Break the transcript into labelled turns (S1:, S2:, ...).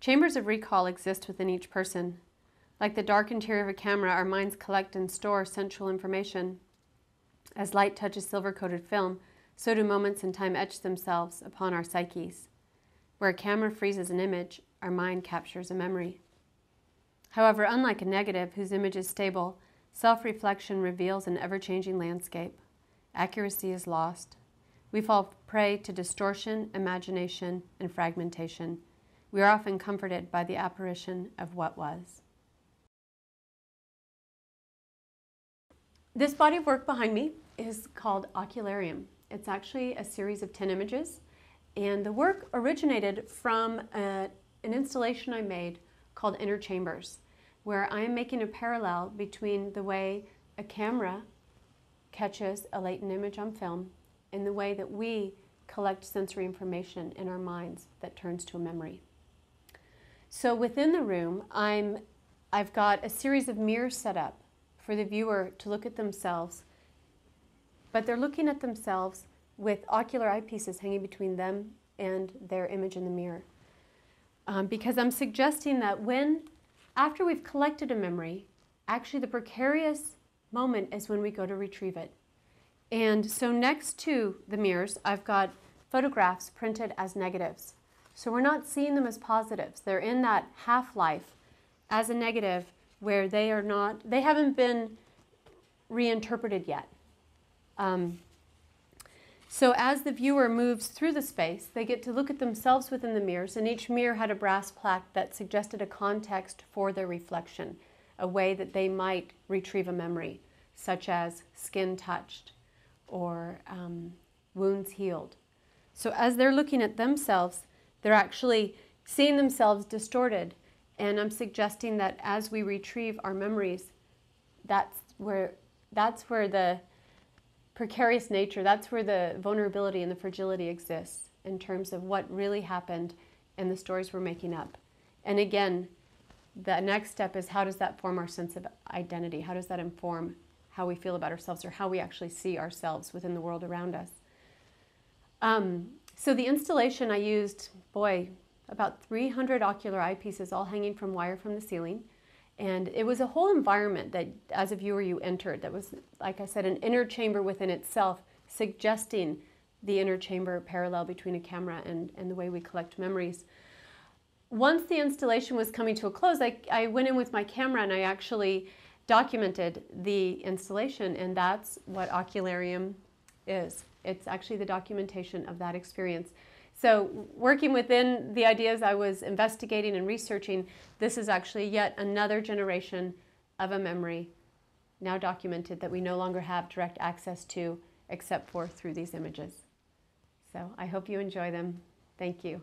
S1: Chambers of recall exist within each person. Like the dark interior of a camera, our minds collect and store central information. As light touches silver-coated film, so do moments in time etch themselves upon our psyches. Where a camera freezes an image, our mind captures a memory. However, unlike a negative whose image is stable, self-reflection reveals an ever-changing landscape. Accuracy is lost. We fall prey to distortion, imagination, and fragmentation. We are often comforted by the apparition of what was. This body of work behind me is called Ocularium. It's actually a series of 10 images, and the work originated from an installation I made called Inner Chambers, where I am making a parallel between the way a camera catches a latent image on film and the way that we collect sensory information in our minds that turns to a memory. So within the room, I've got a series of mirrors set up for the viewer to look at themselves, but they're looking at themselves with ocular eyepieces hanging between them and their image in the mirror. Because I'm suggesting that after we've collected a memory, actually the precarious moment is when we go to retrieve it. And so next to the mirrors, I've got photographs printed as negatives. So we're not seeing them as positives. They're in that half-life as a negative where they haven't been reinterpreted yet. So as the viewer moves through the space, they get to look at themselves within the mirrors, and each mirror had a brass plaque that suggested a context for their reflection, a way that they might retrieve a memory, such as skin touched or wounds healed. So as they're looking at themselves, they're actually seeing themselves distorted, and I'm suggesting that as we retrieve our memories, that's where the precarious nature, that's where the vulnerability and the fragility exists in terms of what really happened and the stories we're making up. And again, the next step is, how does that form our sense of identity? How does that inform how we feel about ourselves or how we actually see ourselves within the world around us? So the installation, I used, about 300 ocular eyepieces all hanging from wire from the ceiling. And it was a whole environment that, as a viewer, you entered. That was, like I said, an inner chamber within itself, suggesting the inner chamber parallel between a camera and the way we collect memories. Once the installation was coming to a close, I went in with my camera and I actually documented the installation, and that's what Ocularium is. It's actually the documentation of that experience. So working within the ideas I was investigating and researching, this is actually yet another generation of a memory now documented that we no longer have direct access to except for through these images. So I hope you enjoy them. Thank you.